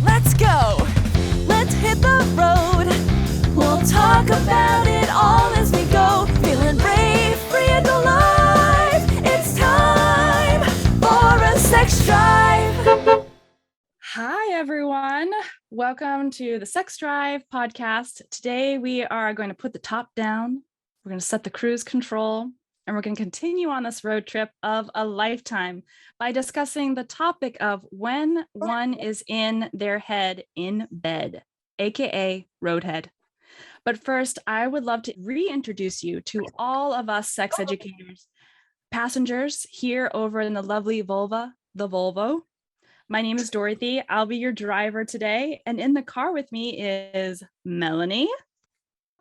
Let's go. Let's hit the road. We'll talk about it all as we go. Feeling brave, free and alive. It's time for a sex drive. Hi, everyone. Welcome to the Sex Drive podcast. Today, we are going to put the top down. We're going to set the cruise control, and we're going to continue on this road trip of a lifetime by discussing the topic of when one is in their head in bed, aka roadhead. But first, I would love to reintroduce you to all of us sex educators, passengers here over in the lovely Volvo. My name is Dorothy. I'll be your driver today. And in the car with me is Melanie.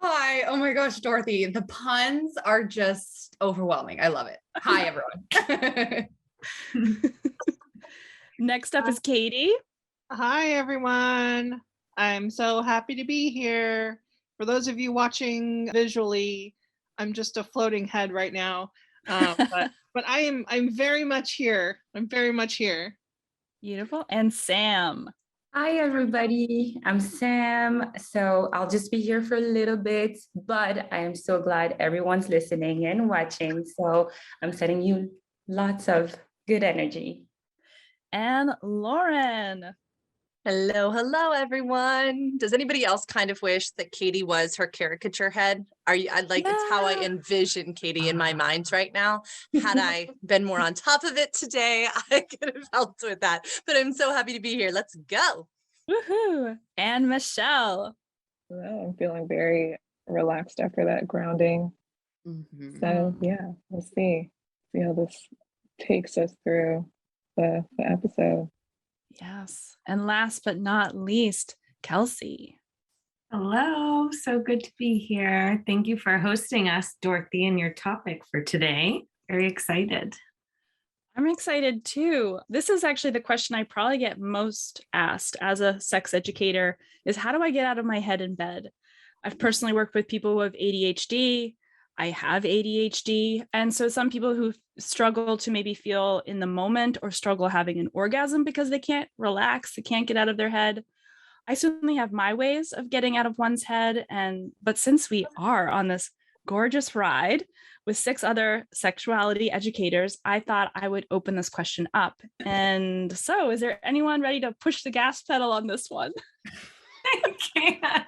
Hi. Oh my gosh, Dorothy. The puns are just overwhelming. I love it. Hi, everyone. Next up is Katie. Hi, everyone. I'm so happy to be here. For those of you watching visually, I'm just a floating head right now. But I'm very much here. I'm very much here. Beautiful. And Sam. Hi, everybody. I'm Sam. So I'll just be here for a little bit, but I am so glad everyone's listening and watching. So I'm sending you lots of good energy. And Lauren. Hello, everyone. Does anybody else kind of wish that Katie was her caricature head? It's how I envision Katie in my mind right now. Had I been more on top of it today, I could have helped with that. But I'm so happy to be here. Let's go. Woohoo. And Michelle. Well, I'm feeling very relaxed after that grounding. Mm-hmm. So yeah, we'll see how this takes us through the episode. Yes. And last but not least, Kelsey. Hello. So good to be here. Thank you for hosting us, Dorothy, and your topic for today. Very excited. I'm excited too. This is actually the question I probably get most asked as a sex educator is how do I get out of my head in bed? I've personally worked with people who have ADHD. I have ADHD. And so some people who struggle to maybe feel in the moment or struggle having an orgasm because they can't relax, they can't get out of their head. I certainly have my ways of getting out of one's head. But since we are on this gorgeous ride with 6 other sexuality educators, I thought I would open this question up. And so is there anyone ready to push the gas pedal on this one? I can't.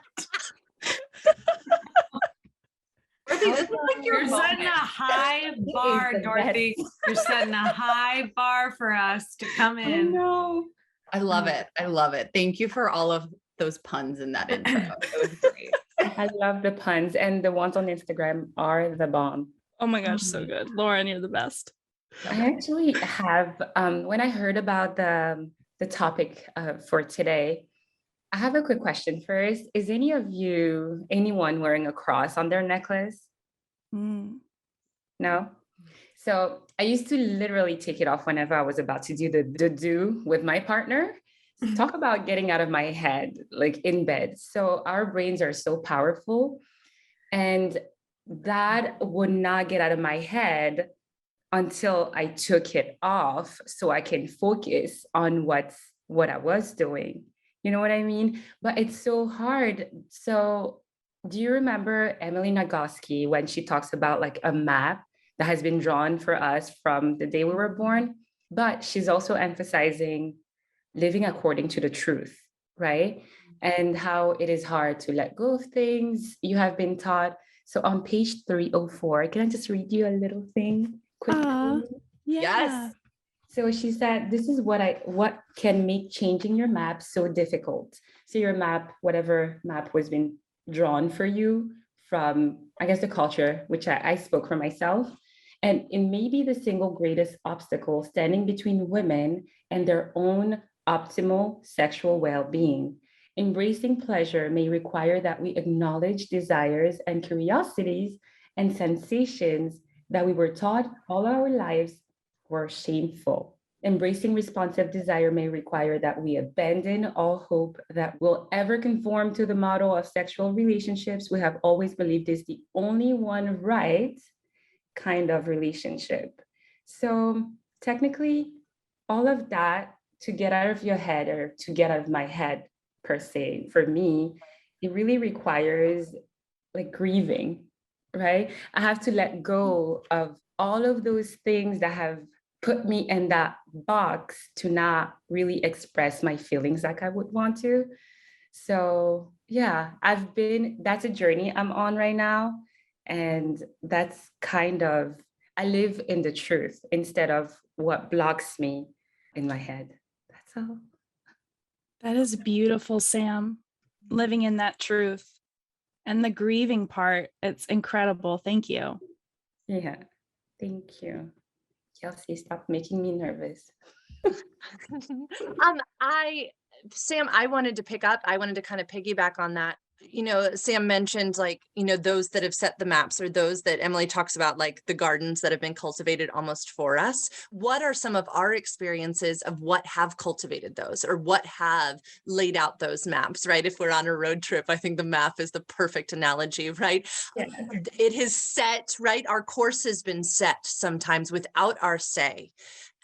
Dorothy, this is like You're setting a high bar, Dorothy. You're setting a high bar for us to come in. No. I love it. I love it. Thank you for all of those puns in that intro. It was great. I love the puns, and the ones on Instagram are the bomb. Oh my gosh, so good. Lauren, you're the best. I actually have, when I heard about the topic for today, I have a quick question first. Is anyone wearing a cross on their necklace? No? So I used to literally take it off whenever I was about to do the do with my partner. Talk about getting out of my head, like in bed. So our brains are so powerful. And that would not get out of my head until I took it off so I can focus on what I was doing. You know what I mean? But it's so hard. So do you remember Emily Nagoski when she talks about like a map that has been drawn for us from the day we were born? But she's also emphasizing living according to the truth, right? And how it is hard to let go of things you have been taught. So on page 304, can I just read you a little thing quickly? Yes. So she said, this is what can make changing your map so difficult. So your map, whatever map was been drawn for you from, I guess, the culture, which I spoke for myself. And it may be the single greatest obstacle standing between women and their own optimal sexual well-being. Embracing pleasure may require that we acknowledge desires and curiosities and sensations that we were taught all our lives were shameful. Embracing responsive desire may require that we abandon all hope that we'll ever conform to the model of sexual relationships we have always believed is the only one right kind of relationship. So technically, all of that to get out of your head, or to get out of my head per se, for me, it really requires like grieving, right? I have to let go of all of those things that have put me in that box to not really express my feelings like I would want to. So yeah, that's a journey I'm on right now. And that's kind of, I live in the truth instead of what blocks me in my head. That's all. That is beautiful, Sam. Living in that truth and the grieving part, it's incredible. Thank you. Yeah, thank you. Kelsey, stop making me nervous. Sam, I wanted to kind of piggyback on that. Sam mentioned like, those that have set the maps, or those that Emily talks about, like the gardens that have been cultivated almost for us. What are some of our experiences of what have cultivated those, or what have laid out those maps, right? If we're on a road trip, I think the map is the perfect analogy, right? Yeah. It is set, right? Our course has been set sometimes without our say.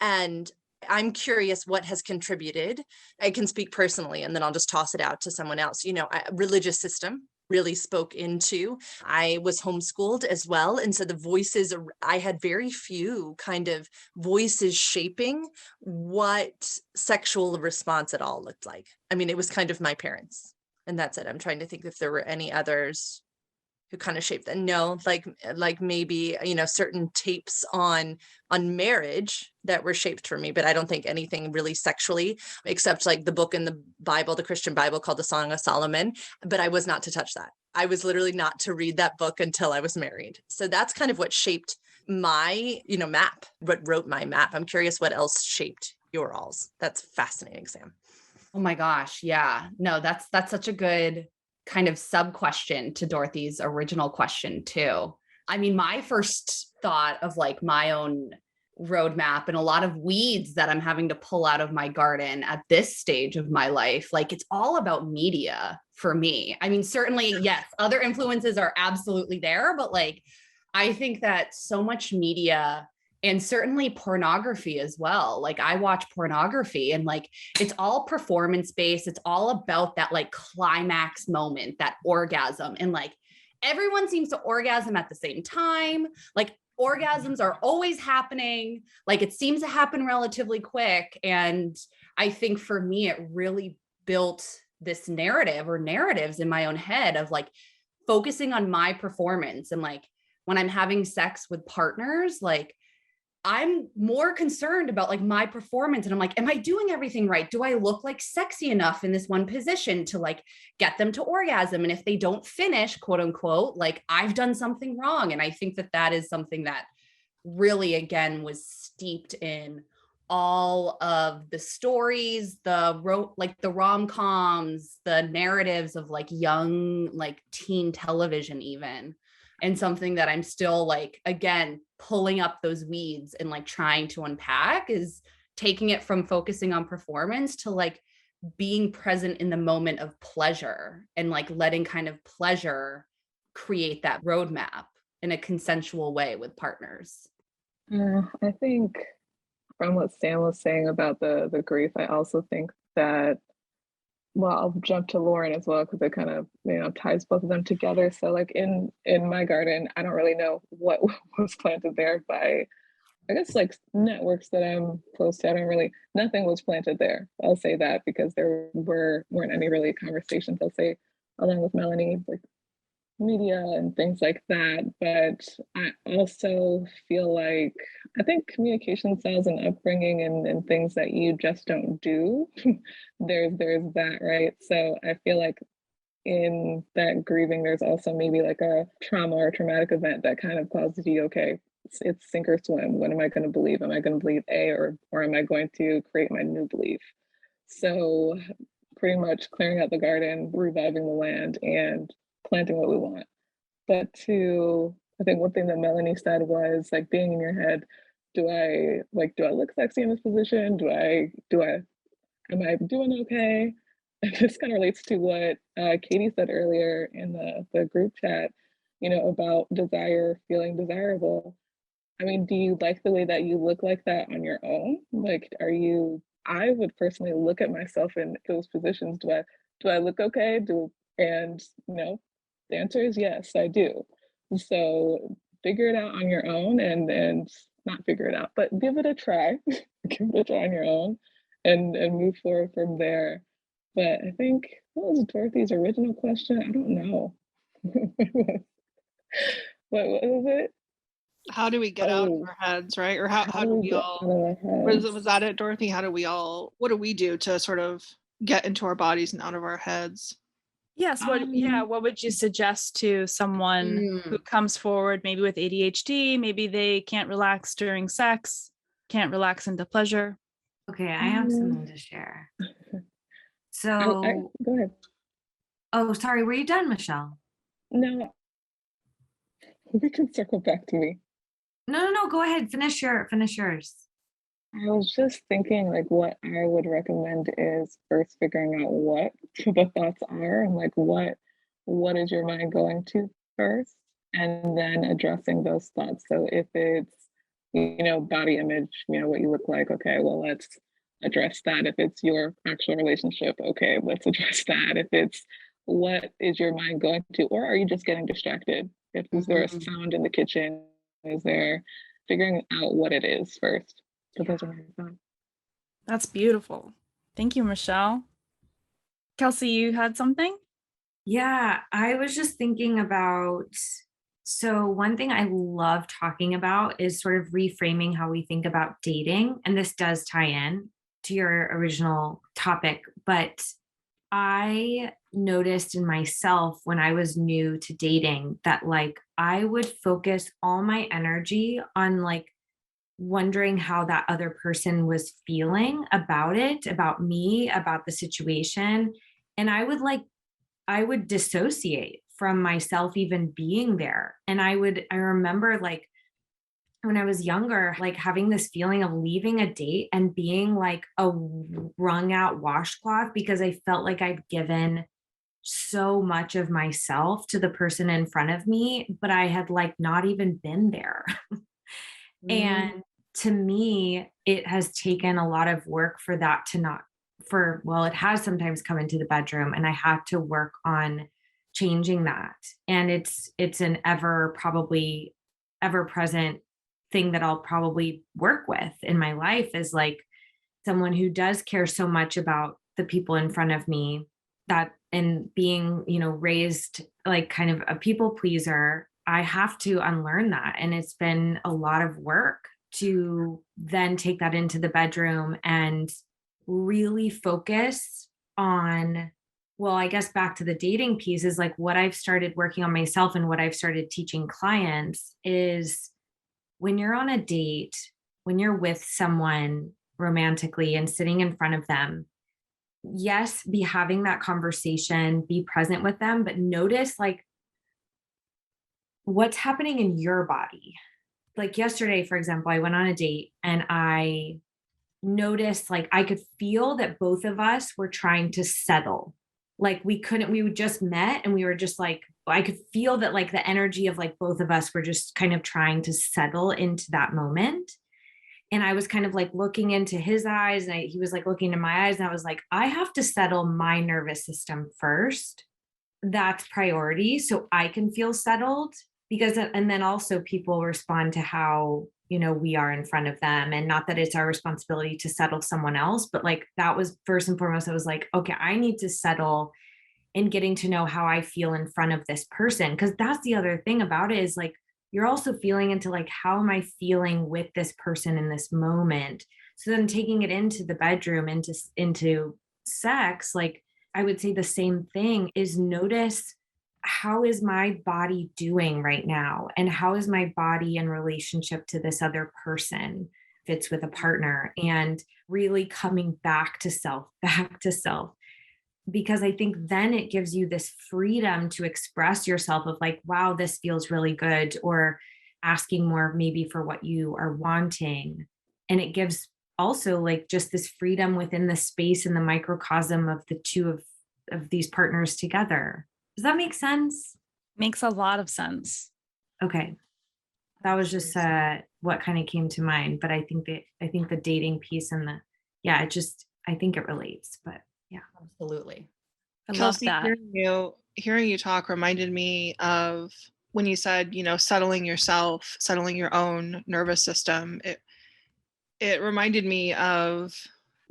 And I'm curious what has contributed. I can speak personally, and then I'll just toss it out to someone else. Religious system really spoke into. I was homeschooled as well. And so the voices, I had very few kind of voices shaping what sexual response at all looked like. I mean, it was kind of my parents, and that's it. I'm trying to think if there were any others who kind of shaped that. No, like maybe, certain tapes on marriage that were shaped for me, but I don't think anything really sexually, except like the book in the Bible, the Christian Bible, called the Song of Solomon. But I was not to touch that. I was literally not to read that book until I was married. So that's kind of what shaped my, map, what wrote my map. I'm curious what else shaped your alls. That's fascinating, Sam. Oh my gosh. Yeah. No, that's such a good kind of sub question to Dorothy's original question too. I mean, my first thought of like my own roadmap and a lot of weeds that I'm having to pull out of my garden at this stage of my life, like it's all about media for me. I mean, certainly, yes, other influences are absolutely there, but like, I think that so much media, and certainly pornography as well. Like I watch pornography and like, it's all performance based. It's all about that like climax moment, that orgasm. And like, everyone seems to orgasm at the same time. Like orgasms are always happening. Like it seems to happen relatively quick. And I think for me, it really built this narrative or narratives in my own head of like focusing on my performance. And like, when I'm having sex with partners, like I'm more concerned about like my performance. And I'm like, am I doing everything right? Do I look like sexy enough in this one position to like get them to orgasm? And if they don't finish, quote unquote, like I've done something wrong. And I think that that is something that really, again, was steeped in all of the stories, the rom-coms, the narratives of like young, like teen television even. And something that I'm still like, again, pulling up those weeds and like trying to unpack is taking it from focusing on performance to like being present in the moment of pleasure and like letting kind of pleasure create that roadmap in a consensual way with partners. I think from what Sam was saying about the grief, I also think that, well, I'll jump to Lauren as well because it kind of, ties both of them together. So like in my garden, I don't really know what was planted there by, I guess, like networks that I'm close to. Nothing was planted there. I'll say that because there weren't any really conversations, I'll say, along with Melanie, like media and things like that. But I also feel like I think communication styles and upbringing and things that you just don't do, there's that, right? So I feel like in that grieving, there's also maybe like a trauma or traumatic event that kind of causes you, okay, it's sink or swim. What am I going to believe? Am I going to believe A, or am I going to create my new belief? So pretty much clearing out the garden, reviving the land, and planting what we want. But I think one thing that Melanie said was like being in your head, do I look sexy in this position? Am I doing okay? And this kind of relates to what Katie said earlier in the group chat, about desire, feeling desirable. I mean, do you like the way that you look like that on your own? Like, are you I would personally look at myself in those positions. Do I look okay? And the answer is yes, I do. So figure it out on your own, and not figure it out, but give it a try. Give it a try on your own, and move forward from there. But I think, what was Dorothy's original question? I don't know. What was it? How do we get out of Oh, our heads, right? Or how how do do we we get all, out of our was heads? that it, Dorothy? What do we do to sort of get into our bodies and out of our heads? Yes, what would you suggest to someone who Mm. comes forward maybe with ADHD, maybe they can't relax during sex, can't relax into pleasure? Okay, I have something to share. So, Go ahead. oh, sorry, were you done, Michelle? No, we can circle back to me. No, go ahead, finish yours. I was just thinking, like, what I would recommend is first figuring out what the thoughts are, and like what is your mind going to first, and then addressing those thoughts. So if it's body image, what you look like, okay, well, let's address that. If it's your actual relationship, okay, let's address that. If it's what is your mind going to, or are you just getting distracted? If is there a Mhm. sound in the kitchen? Is there figuring out what it is first? So those are my thoughts. That's beautiful. Thank you, Michelle. Kelsey, you had something? Yeah, I was just thinking about, so one thing I love talking about is sort of reframing how we think about dating. And this does tie in to your original topic, but I noticed in myself when I was new to dating that like I would focus all my energy on like wondering how that other person was feeling about it, about me, about the situation. And I would dissociate from myself even being there. And I remember like when I was younger, like having this feeling of leaving a date and being like a wrung out washcloth because I felt like I'd given so much of myself to the person in front of me, but I had like not even been there. Mm. And to me, it has taken a lot of work for that to not well, it has sometimes come into the bedroom and I had to work on changing that. And it's an probably ever present thing that I'll probably work with in my life is like someone who does care so much about the people in front of me, that and being, raised like kind of a people pleaser, I have to unlearn that. And it's been a lot of work to then take that into the bedroom and really focus on, well, I guess back to the dating piece is like what I've started working on myself and what I've started teaching clients is when you're on a date, when you're with someone romantically and sitting in front of them, yes, be having that conversation, be present with them, but notice like what's happening in your body. Like yesterday, for example, I went on a date and I noticed like I could feel that both of us were trying to settle. Like we just met and we were just like, I could feel that like the energy of like both of us were just kind of trying to settle into that moment. And I was kind of like looking into his eyes and he was like looking into my eyes. And I was like, I have to settle my nervous system first. That's priority. So I can feel settled because, and then also people respond to how, we are in front of them. And not that it's our responsibility to settle someone else, but like that was first and foremost, I was like, okay, I need to settle in getting to know how I feel in front of this person. Cause that's the other thing about it is like, you're also feeling into like, how am I feeling with this person in this moment? So then taking it into the bedroom, into sex, like I would say the same thing is notice how is my body doing right now? And how is my body in relationship to this other person if it's with a partner, and really coming back to self, because I think then it gives you this freedom to express yourself of like, wow, this feels really good, or asking more maybe for what you are wanting. And it gives also like just this freedom within the space and the microcosm of the two of these partners together. Does that make sense? Makes a lot of sense. Okay. That was just what kind of came to mind. But I think the dating piece and yeah, I think it relates, but yeah. Absolutely. I love Kelsey, that. hearing you talk reminded me of when you said, settling yourself, settling your own nervous system. It reminded me of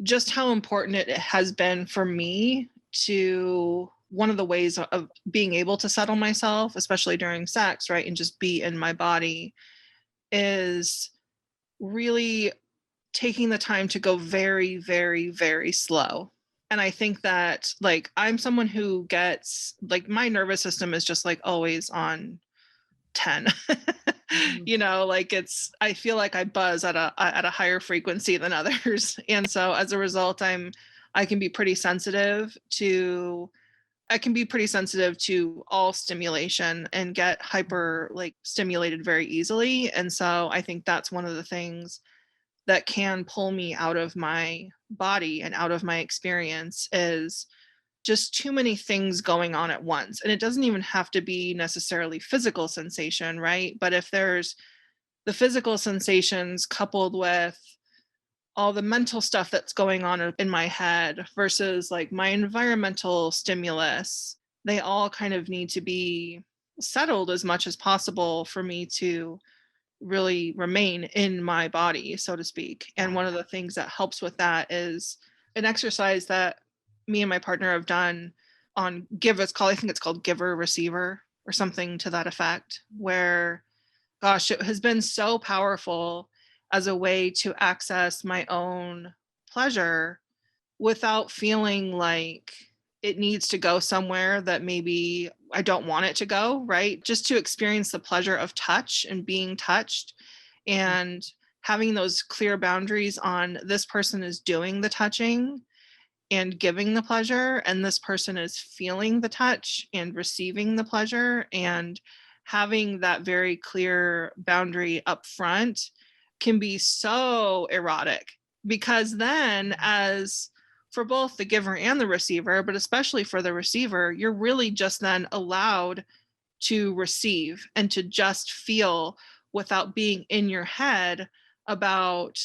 just how important it has been for me to one of the ways of being able to settle myself, especially during sex, right? And just be in my body, is really taking the time to go very, very, very slow. And I think that like I'm someone who gets like my nervous system is just like always on 10. Like I feel like I buzz at a higher frequency than others. And so as a result, I can be pretty sensitive to all stimulation and get hyper like stimulated very easily. And so I think that's one of the things that can pull me out of my body and out of my experience is just too many things going on at once. And it doesn't even have to be necessarily physical sensation, right? But if there's the physical sensations coupled with all the mental stuff that's going on in my head versus like my environmental stimulus, they all kind of need to be settled as much as possible for me to really remain in my body, so to speak. And one of the things that helps with that is an exercise that me and my partner have done on I think it's called giver receiver or something to that effect, where gosh, it has been so powerful as a way to access my own pleasure without feeling like it needs to go somewhere that maybe I don't want it to go, right? Just to experience the pleasure of touch and being touched and having those clear boundaries on this person is doing the touching and giving the pleasure, and this person is feeling the touch and receiving the pleasure, and having that very clear boundary up front can be so erotic, because then as for both the giver and the receiver, but especially for the receiver, you're really just then allowed to receive and to just feel without being in your head about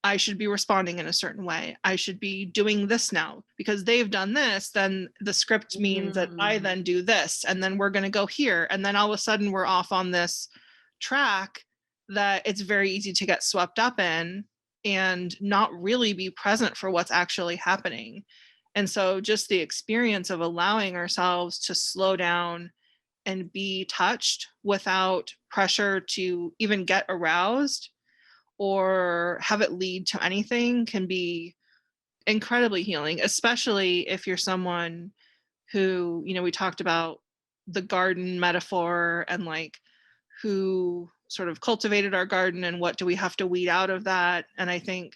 I should be responding in a certain way. I should be doing this now because they've done this. Then the script means that I then do this, and then we're going to go here. And then all of a sudden we're off on this track that it's very easy to get swept up in and not really be present for what's actually happening. And so just the experience of allowing ourselves to slow down and be touched without pressure to even get aroused or have it lead to anything can be incredibly healing, especially if you're someone who, we talked about the garden metaphor and like who sort of cultivated our garden and what do we have to weed out of that. And I think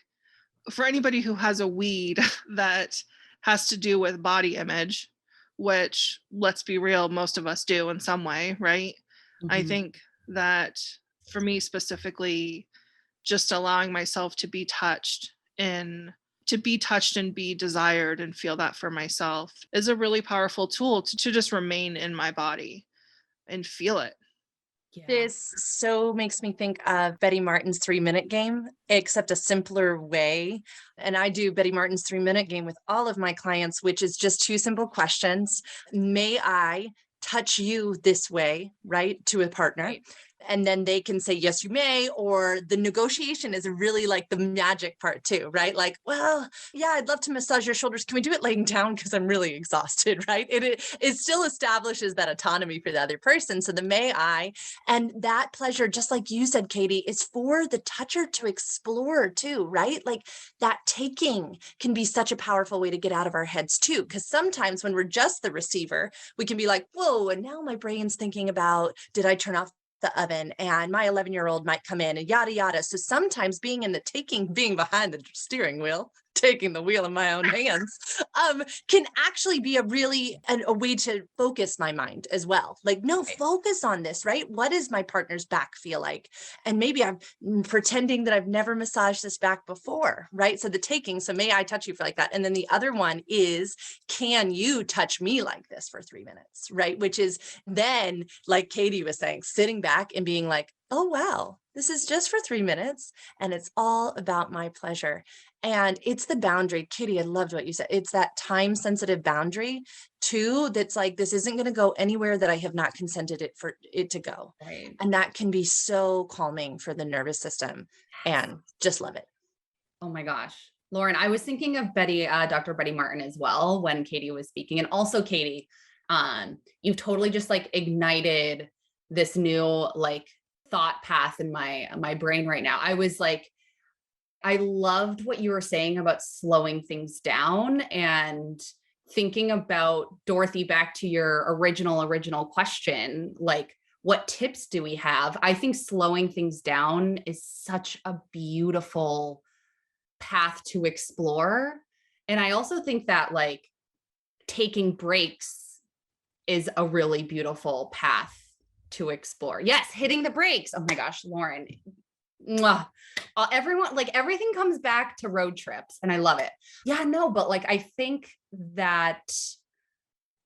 for anybody who has a weed that has to do with body image, which let's be real, most of us do in some way, right? I think that for me specifically, just allowing myself to be touched and be desired and feel that for myself is a really powerful tool to just remain in my body and feel it. Yeah. This so makes me think of Betty Martin's 3-minute game, except a simpler way. And I do Betty Martin's 3-minute game with all of my clients, which is just 2 simple questions. May I touch you this way, right? To a partner. Right. And then they can say, yes, you may, or the negotiation is really like the magic part too, right? Like, well, yeah, I'd love to massage your shoulders. Can we do it laying down? Because I'm really exhausted, right? It still establishes that autonomy for the other person. So the may I, and that pleasure, just like you said, Katie, is for the toucher to explore too, right? Like that taking can be such a powerful way to get out of our heads too. Because sometimes when we're just the receiver, we can be like, whoa, and now my brain's thinking about, did I turn off the oven, and my 11-year-old might come in and yada, yada. So sometimes being in the taking, being behind the steering wheel, taking the wheel in my own hands, can actually be a way to focus my mind as well. Like, no, focus on this, right? What does my partner's back feel like? And maybe I'm pretending that I've never massaged this back before, right? So the taking, so may I touch you for like that? And then the other one is, can you touch me like this for 3 minutes, right? Which is then, like Katie was saying, sitting back and being like, oh, wow, This is just for 3 minutes and it's all about my pleasure. And it's the boundary. Kitty, I loved what you said. It's that time sensitive boundary too. That's like, this isn't going to go anywhere that I have not consented it for it to go. Right. And that can be so calming for the nervous system, and just love it. Oh my gosh. Lauren, I was thinking of Dr. Betty Martin as well when Katie was speaking. And also Katie, you've totally just like ignited this new like thought path in my brain right now. I was like, I loved what you were saying about slowing things down and thinking about, Dorothy, back to your original question, like what tips do we have? I think slowing things down is such a beautiful path to explore. And I also think that like taking breaks is a really beautiful path to explore. Yes, hitting the brakes. Oh my gosh, Lauren. Mwah. Everyone, like everything comes back to road trips and I love it. Yeah, no, but like I think that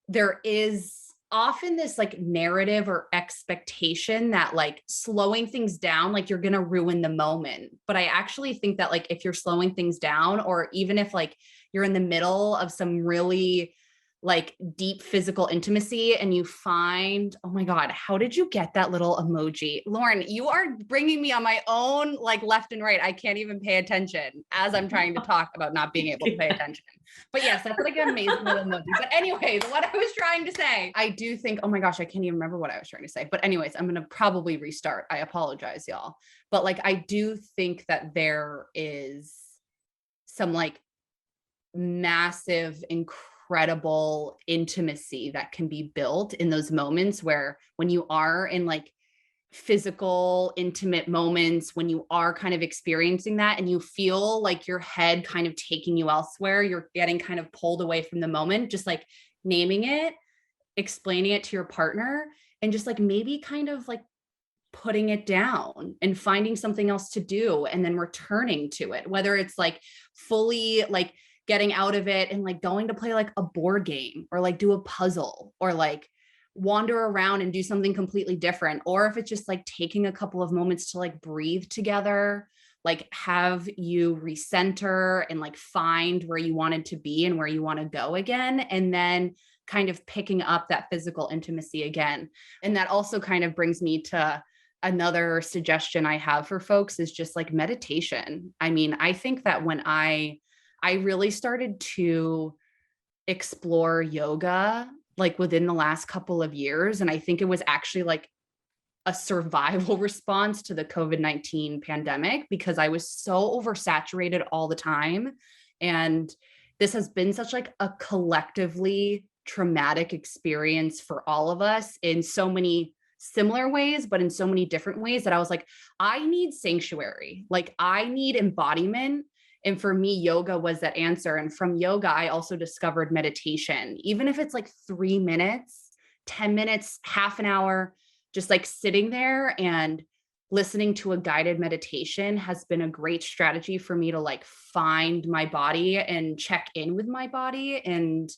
there is often this like narrative or expectation that like slowing things down, like you're going to ruin the moment. But I actually think that like if you're slowing things down, or even if like you're in the middle of some really like deep physical intimacy and you find, oh my God, how did you get that little emoji? Lauren, you are bringing me on my own, like left and right. I can't even pay attention as I'm trying to talk about not being able to pay attention. But yes, that's like an amazing little emoji. But anyways, what I was trying to say, I do think, oh my gosh, I can't even remember what I was trying to say. But anyways, I'm going to probably restart. I apologize, y'all. But like, I do think that there is some like massive, incredible intimacy that can be built in those moments where when you are in like physical, intimate moments, when you are kind of experiencing that and you feel like your head kind of taking you elsewhere, you're getting kind of pulled away from the moment, just like naming it, explaining it to your partner, and just like maybe kind of like putting it down and finding something else to do and then returning to it, whether it's like fully like getting out of it and like going to play like a board game or like do a puzzle or like wander around and do something completely different. Or if it's just like taking a couple of moments to like breathe together, like have you recenter and like find where you wanted to be and where you want to go again. And then kind of picking up that physical intimacy again. And that also kind of brings me to another suggestion I have for folks is just like meditation. I mean, I think that when I really started to explore yoga like within the last couple of years. And I think it was actually like a survival response to the COVID-19 pandemic because I was so oversaturated all the time. And this has been such like a collectively traumatic experience for all of us in so many similar ways, but in so many different ways that I was like, I need sanctuary. Like I need embodiment. And for me, yoga was that answer. And from yoga, I also discovered meditation, even if it's like 3 minutes, 10 minutes, half an hour, just like sitting there and listening to a guided meditation has been a great strategy for me to like find my body and check in with my body. And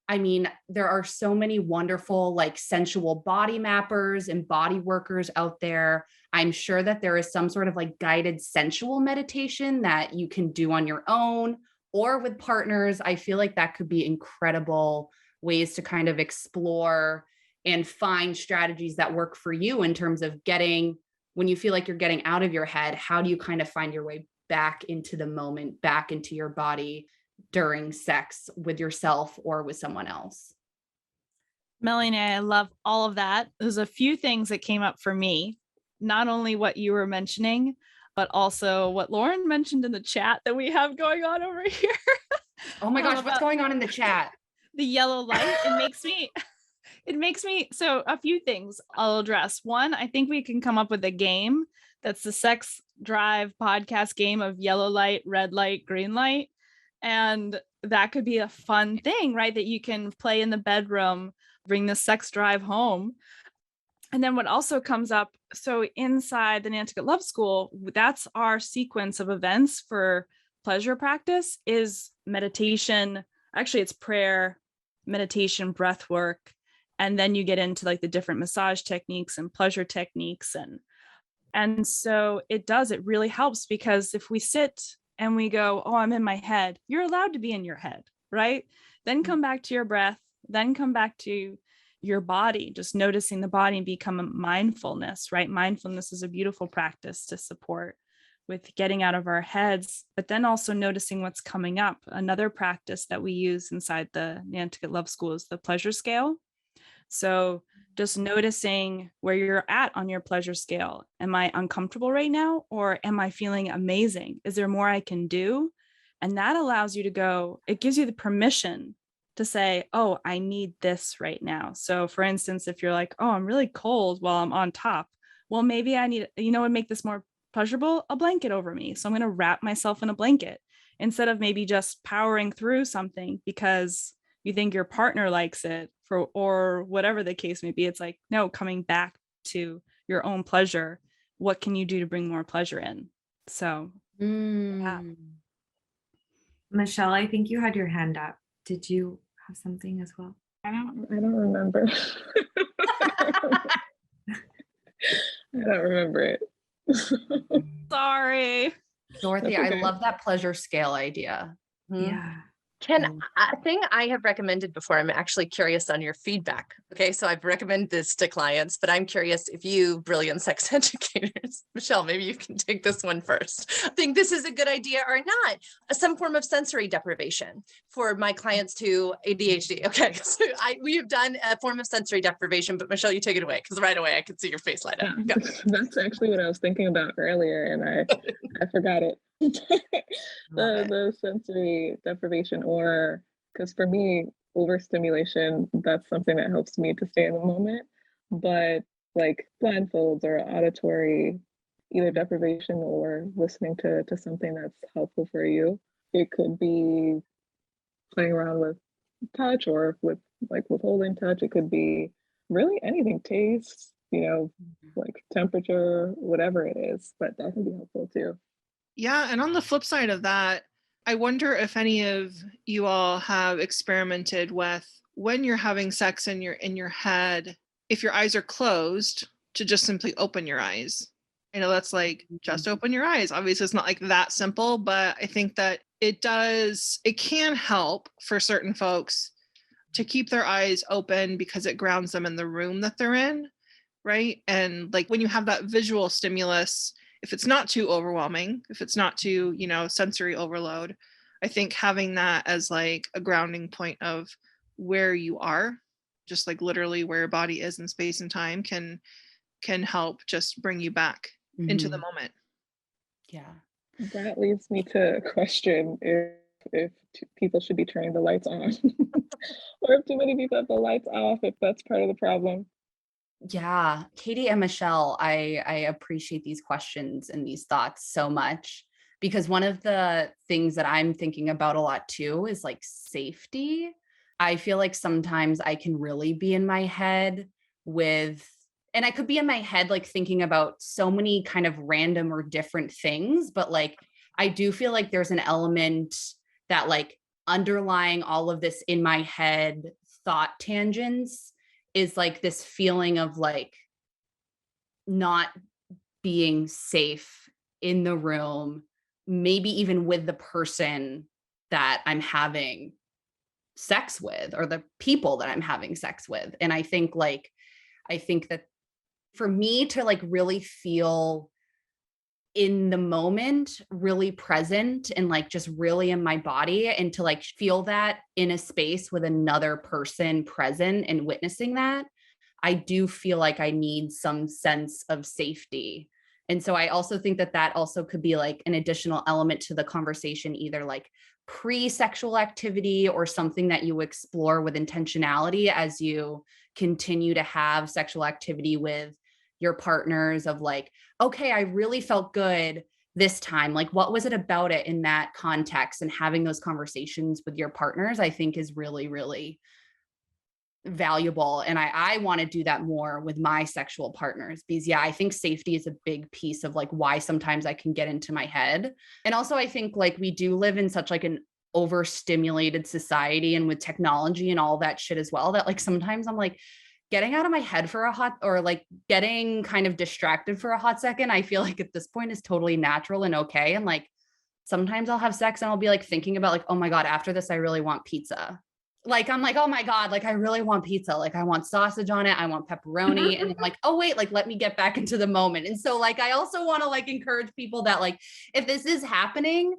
I mean, there are so many wonderful like sensual body mappers and body workers out there. I'm sure that there is some sort of like guided sensual meditation that you can do on your own or with partners. I feel like that could be incredible ways to kind of explore and find strategies that work for you in terms of getting, when you feel like you're getting out of your head, how do you kind of find your way back into the moment, back into your body during sex with yourself or with someone else? Melanie, I love all of that. There's a few things that came up for me, not only what you were mentioning, but also what Lauren mentioned in the chat that we have going on over here. Oh my gosh, what's going on in the chat? The yellow light, it makes me, so a few things I'll address. One, I think we can come up with a game that's the sex drive podcast game of yellow light, red light, green light. And that could be a fun thing, right? That you can play in the bedroom, bring the sex drive home. And then what also comes up, so inside the Nantucket Love School, that's our sequence of events for pleasure practice is meditation. Actually, it's prayer, meditation, breath work. And then you get into like the different massage techniques and pleasure techniques. And And so it really helps, because if we sit and we go, oh, I'm in my head, you're allowed to be in your head, right? Then come back to your breath, then come back to your body, just noticing the body, and become a mindfulness, right? Mindfulness is a beautiful practice to support with getting out of our heads, but then also noticing what's coming up. Another practice that we use inside the Nantucket Love School is the pleasure scale. So just noticing where you're at on your pleasure scale. Am I uncomfortable right now, or am I feeling amazing? Is there more I can do? And that allows you to go, it gives you the permission to say, oh, I need this right now. So for instance, if you're like, oh, I'm really cold while I'm on top, well, maybe I need, what make this more pleasurable? A blanket over me. So I'm going to wrap myself in a blanket instead of maybe just powering through something because you think your partner likes it, or whatever the case may be. It's like, no, coming back to your own pleasure. What can you do to bring more pleasure in? So, yeah. Michelle, I think you had your hand up. Did you have something as well? I don't remember. I don't remember it. Sorry. Dorothy, That's okay. I love that pleasure scale idea. Yeah. Ken, a thing I have recommended before, I'm actually curious on your feedback. Okay, so I've recommended this to clients, but I'm curious if you brilliant sex educators, Michelle, maybe you can take this one first, think this is a good idea or not. Some form of sensory deprivation for my clients who ADHD. Okay, so we have done a form of sensory deprivation, but Michelle, you take it away, because right away I could see your face light up. Yeah, that's actually what I was thinking about earlier, and I forgot it. the sensory deprivation, or because for me, overstimulation, that's something that helps me to stay in the moment. But like blindfolds or auditory, either deprivation or listening to something that's helpful for you. It could be playing around with touch, or with like withholding touch. It could be really anything, taste, like temperature, whatever it is, but that can be helpful too. Yeah, and on the flip side of that, I wonder if any of you all have experimented with, when you're having sex and you're in your head, if your eyes are closed, to just simply open your eyes. I know that's like, just open your eyes. Obviously, it's not like that simple, but I think that it can help for certain folks to keep their eyes open, because it grounds them in the room that they're in, right? And like when you have that visual stimulus, if it's not too overwhelming, if it's not too, sensory overload, I think having that as like a grounding point of where you are, just like literally where your body is in space and time, can help just bring you back into the moment. Yeah. That leads me to question if people should be turning the lights on, or if too many people have the lights off, if that's part of the problem. Yeah, Katie and Michelle, I appreciate these questions and these thoughts so much, because one of the things that I'm thinking about a lot too is like safety. I feel like sometimes I can really be in my head and I could be in my head like thinking about so many kind of random or different things, but like I do feel like there's an element that like underlying all of this in my head thought tangents is like this feeling of like not being safe in the room, maybe even with the person that I'm having sex with, or the people that I'm having sex with. And I think that for me to like really feel in the moment, really present, and like just really in my body, and to like feel that in a space with another person present and witnessing that, I do feel like I need some sense of safety. And so I also think that also could be like an additional element to the conversation, either like pre-sexual activity or something that you explore with intentionality as you continue to have sexual activity with your partners, of like, okay, I really felt good this time. Like, what was it about it in that context? And having those conversations with your partners, I think is really, really valuable. And I want to do that more with my sexual partners, because I think safety is a big piece of like why sometimes I can get into my head. And also I think like we do live in such like an overstimulated society, and with technology and all that shit as well, that like sometimes I'm like, getting out of my head for a hot, or like getting kind of distracted for a hot second, I feel like at this point is totally natural and okay. And like, sometimes I'll have sex and I'll be like thinking about like, oh my God, after this, I really want pizza. Like, I'm like, oh my God, like I really want pizza. Like I want sausage on it. I want pepperoni. And I'm like, oh wait, like, let me get back into the moment. And so like, I also want to like encourage people that like, if this is happening,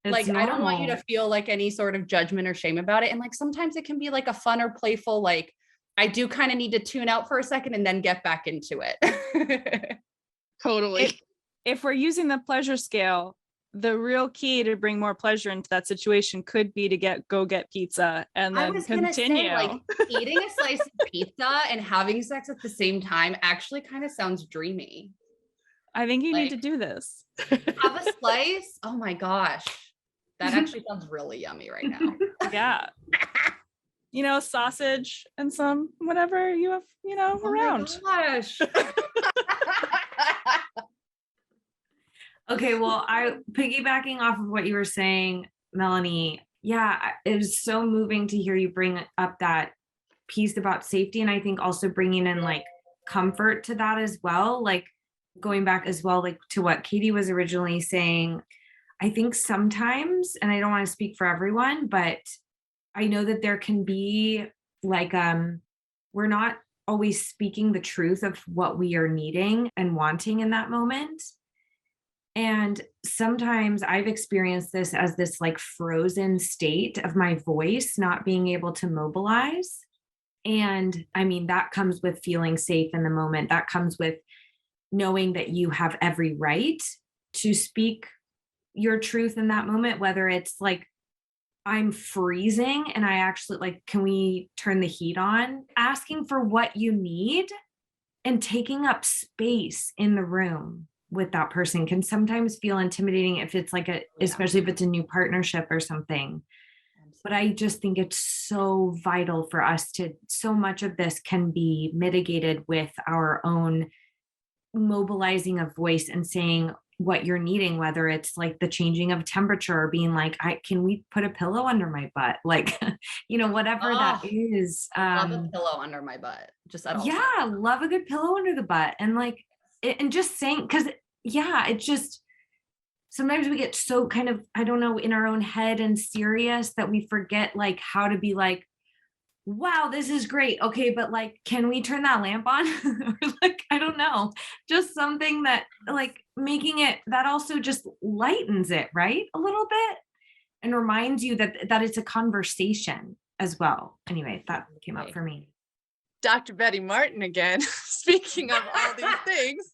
like, I don't want you to feel like any sort of judgment or shame about it. And like, sometimes it can be like a fun or playful, like, I do kind of need to tune out for a second and then get back into it. Totally. If we're using the pleasure scale, the real key to bring more pleasure into that situation could be to go get pizza and then continue. Say, like, eating a slice of pizza and having sex at the same time actually kind of sounds dreamy. I think you need to do this. Have a slice. Oh my gosh. That actually sounds really yummy right now. Yeah. Sausage and some whatever you have, around. My gosh. Okay, well, piggybacking off of what you were saying, Melanie, yeah, it was so moving to hear you bring up that piece about safety. And I think also bringing in like comfort to that as well, like going back as well, like to what Katie was originally saying. I think sometimes, and I don't want to speak for everyone, but I know that there can be like, we're not always speaking the truth of what we are needing and wanting in that moment. And sometimes I've experienced this as this like frozen state of my voice not being able to mobilize. And I mean, that comes with feeling safe in the moment. That comes with knowing that you have every right to speak your truth in that moment, whether it's like, I'm freezing and I actually like, can we turn the heat on? Asking for what you need and taking up space in the room with that person can sometimes feel intimidating if it's like especially if it's a new partnership or something. But I just think it's so vital for us so much of this can be mitigated with our own mobilizing of voice and saying what you're needing, whether it's like the changing of temperature or being like, can we put a pillow under my butt? Like, whatever that is. Love a pillow under my butt. Just at all. Yeah. Love a good pillow under the butt. And like, and just saying, cause yeah, it just, sometimes we get so kind of, I don't know, in our own head and serious that we forget like how to be like, wow, this is great. Okay. But like, can we turn that lamp on? Or like, I don't know, just something that like making it, that also just lightens it, right? A little bit and reminds you that it's a conversation as well. Anyway, that came up for me. Dr. Betty Martin again, speaking of all these things,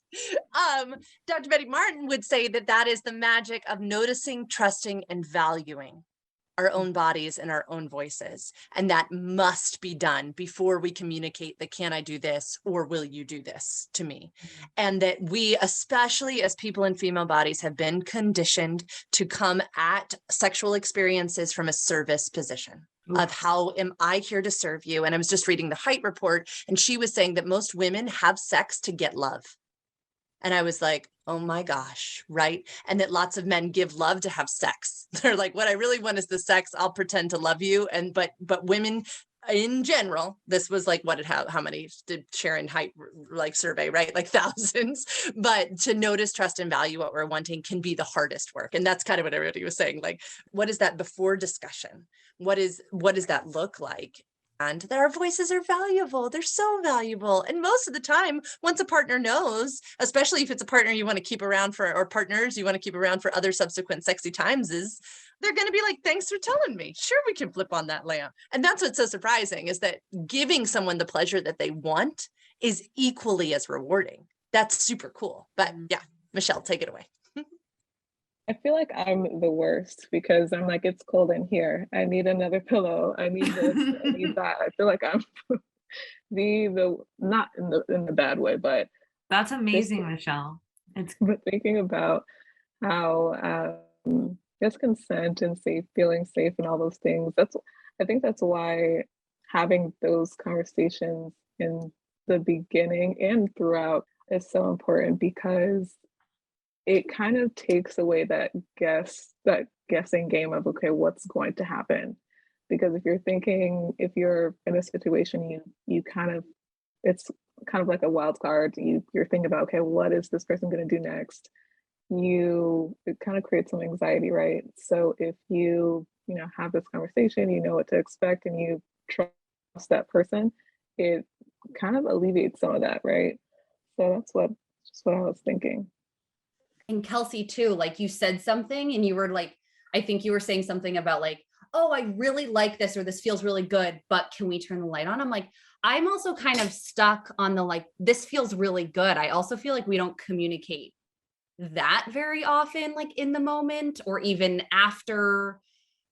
Dr. Betty Martin would say that is the magic of noticing, trusting, and valuing our own bodies and our own voices. And that must be done before we communicate the can I do this or will you do this to me? And that we, especially as people in female bodies, have been conditioned to come at sexual experiences from a service position. Of how am I here to serve you? And I was just reading the Height report, and she was saying that most women have sex to get love. And I was like, oh my gosh, right? And that lots of men give love to have sex. They're like, what I really want is the sex. I'll pretend to love you. And but women in general, this was like how many did Sharon Height like survey, right? Like thousands. But to notice, trust, and value what we're wanting can be the hardest work. And that's kind of what everybody was saying. Like, what is that before discussion? What does that look like? And that our voices are valuable. They're so valuable. And most of the time, once a partner knows, especially if it's a partner you want to keep around or partners you want to keep around for other subsequent sexy times, they're going to be like, thanks for telling me. Sure, we can flip on that lamp. And that's what's so surprising, is that giving someone the pleasure that they want is equally as rewarding. That's super cool. But yeah, Michelle, take it away. I feel like I'm the worst because I'm like, it's cold in here. I need another pillow. I need this. I need that. I feel like I'm the not in the bad way, but that's amazing, Michelle. But thinking about how just consent and feeling safe and all those things. I think that's why having those conversations in the beginning and throughout is so important, because it kind of takes away that guessing game of, okay, what's going to happen? Because if you're in a situation, you kind of it's kind of like a wild card. You're thinking about, okay, what is this person going to do next? It kind of creates some anxiety, right? So if you know, have this conversation, you know what to expect, and you trust that person, it kind of alleviates some of that, right? So that's just what I was thinking. And Kelsey too, like you said something and you were like, I think you were saying something about like, oh, I really like this, or this feels really good, but can we turn the light on? I'm like, I'm also kind of stuck on the, like, this feels really good. I also feel like we don't communicate that very often, like in the moment, or even after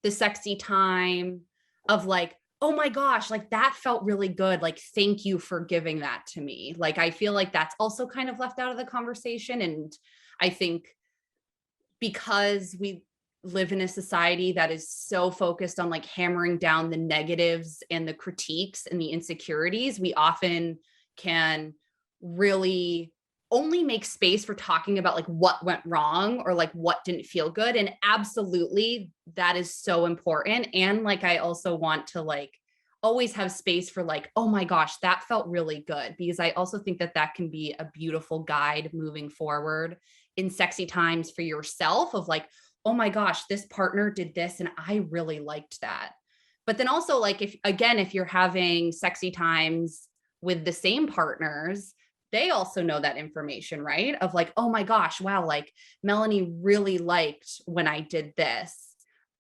the sexy time of like, oh my gosh, like that felt really good. Like, thank you for giving that to me. Like, I feel like that's also kind of left out of the conversation. And I think because we live in a society that is so focused on like hammering down the negatives and the critiques and the insecurities, we often can really only make space for talking about like what went wrong or like what didn't feel good. And absolutely, that is so important. And like, I also want to like always have space for like, oh my gosh, that felt really good, because I also think that that can be a beautiful guide moving forward in sexy times for yourself of like, oh my gosh, this partner did this and I really liked that. But then also like, if you're having sexy times with the same partners, they also know that information, right? Of like, oh my gosh, wow, like Melanie really liked when I did this.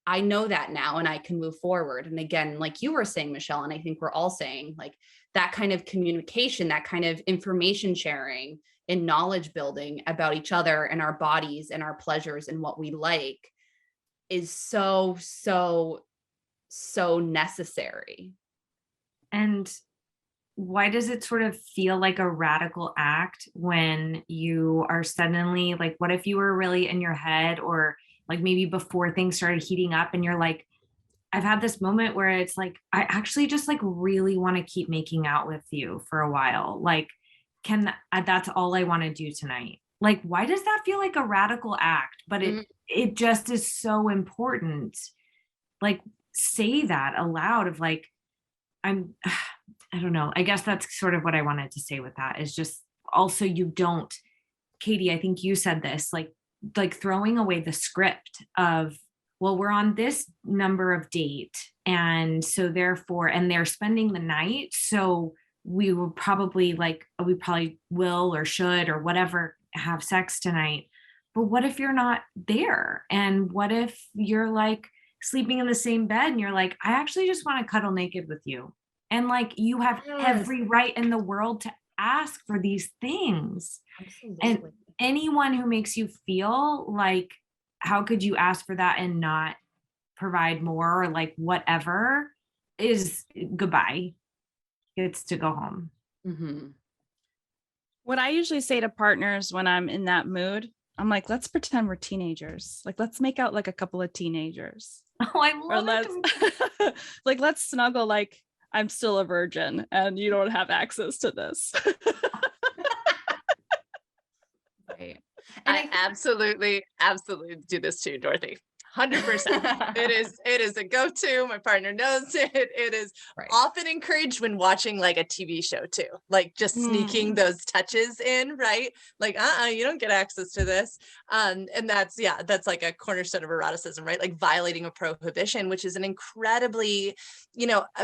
I know that now and I can move forward. And again, like you were saying, Michelle, and I think we're all saying, like that kind of communication, that kind of information sharing and knowledge building about each other and our bodies and our pleasures and what we like is so, so, so necessary. And why does it sort of feel like a radical act when you are suddenly like, what if you were really in your head, or like maybe before things started heating up and you're like, I've had this moment where it's like, I actually just like really want to keep making out with you for a while. Like, that's all I want to do tonight. Like, why does that feel like a radical act? But it just is so important. Like, say that aloud of like, I don't know. I guess that's sort of what I wanted to say with that, is just also you don't, Katie, I think you said this, like throwing away the script of, well, we're on this number of date. And so therefore, and they're spending the night. So we probably will or should or whatever have sex tonight. But what if you're not there? And what if you're like sleeping in the same bed and you're like, I actually just want to cuddle naked with you. And like, you have every right in the world to ask for these things. Absolutely. And anyone who makes you feel like, how could you ask for that and not provide more, or like whatever, is goodbye. It's to go home. Mm-hmm. What I usually say to partners when I'm in that mood, I'm like, let's pretend we're teenagers. Like, let's make out like a couple of teenagers. Oh, I love it. Like, let's snuggle like I'm still a virgin and you don't have access to this. Right. I absolutely do this too, Dorothy. 100%. It is a go-to. My partner knows it. It is often encouraged when watching like a TV show too, like just sneaking those touches in, right? Like, you don't get access to this. And that's like a cornerstone of eroticism, right? Like violating a prohibition, which is an incredibly,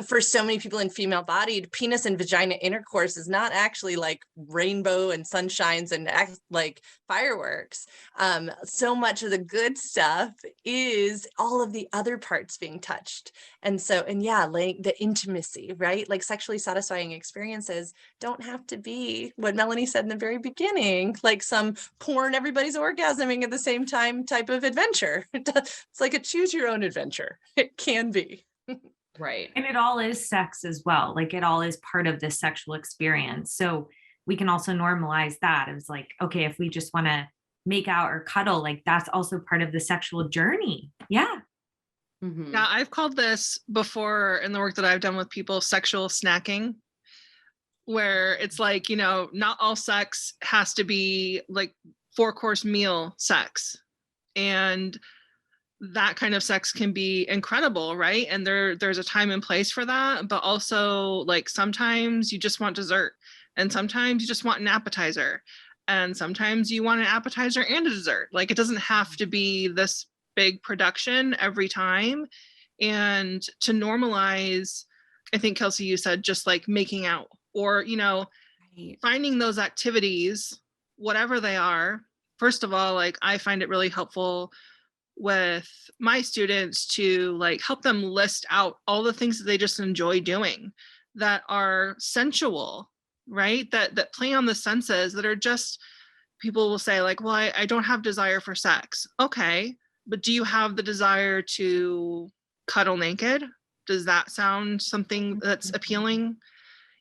for so many people in female bodied, penis and vagina intercourse is not actually like rainbow and sunshines and like fireworks. So much of the good stuff is all of the other parts being touched. And like the intimacy, right? Like sexually satisfying experiences don't have to be what Melanie said in the very beginning, like some porn, everybody's orgasming at the same time type of adventure. It's like a choose your own adventure. It can be. Right. And it all is sex as well. Like it all is part of this sexual experience. So we can also normalize that. It was like, okay, if we just want to make out or cuddle, like that's also part of the sexual journey. Yeah. Mm-hmm. Now, I've called this before in the work that I've done with people sexual snacking, where it's like, not all sex has to be like 4-course meal sex. And that kind of sex can be incredible, right? And there's a time and place for that, but also like sometimes you just want dessert, and sometimes you just want an appetizer, and sometimes you want an appetizer and a dessert. Like it doesn't have to be this big production every time. And to normalize, I think Kelsey, you said just like making out, or finding those activities, whatever they are. First of all, like I find it really helpful with my students to like help them list out all the things that they just enjoy doing that are sensual, right? That play on the senses, that are just, people will say like, well, I don't have desire for sex. Okay, but do you have the desire to cuddle naked? Does that sound something that's appealing?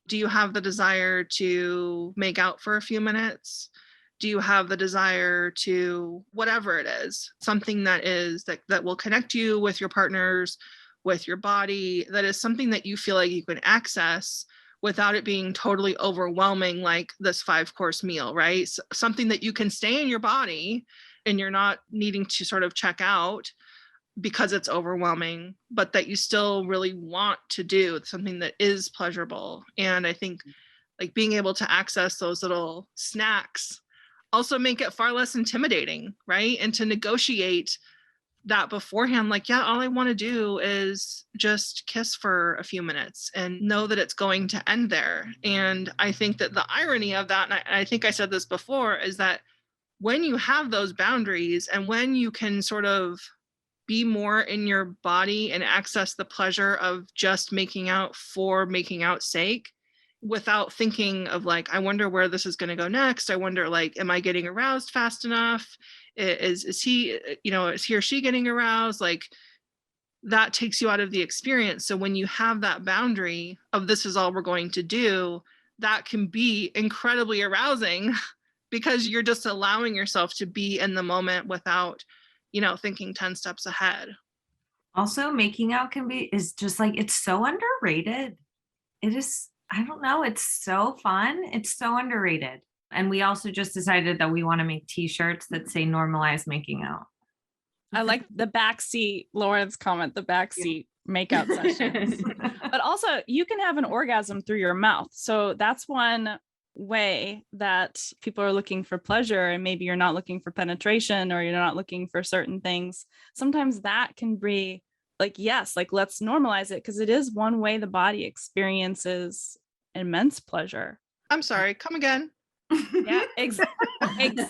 Do you have the desire to make out for a few minutes? Do you have the desire to, whatever it is, something that will connect you with your partners, with your body, that is something that you feel like you can access without it being totally overwhelming, like this 5-course meal, right? So something that you can stay in your body and you're not needing to sort of check out because it's overwhelming, but that you still really want to do something that is pleasurable. And I think like being able to access those little snacks also make it far less intimidating, right? And to negotiate that beforehand, like, yeah, all I want to do is just kiss for a few minutes and know that it's going to end there. And I think that the irony of that, and I think I said this before, is that when you have those boundaries and when you can sort of be more in your body and access the pleasure of just making out for making out's sake, without thinking of like, I wonder where this is going to go next. I wonder, like, am I getting aroused fast enough? Is he or she getting aroused? Like, that takes you out of the experience. So when you have that boundary of this is all we're going to do, that can be incredibly arousing because you're just allowing yourself to be in the moment without, thinking 10 steps ahead. Also, making out is just like, it's so underrated. It is, I don't know, it's so fun. It's so underrated. And we also just decided that we want to make t-shirts that say normalize making out. I like the backseat, Lauren's comment, the backseat makeout sessions. But also you can have an orgasm through your mouth. So that's one way that people are looking for pleasure, and maybe you're not looking for penetration or you're not looking for certain things. Sometimes that can be like, yes, like let's normalize it, because it is one way the body experiences immense pleasure. I'm sorry, come again. Yeah, exactly.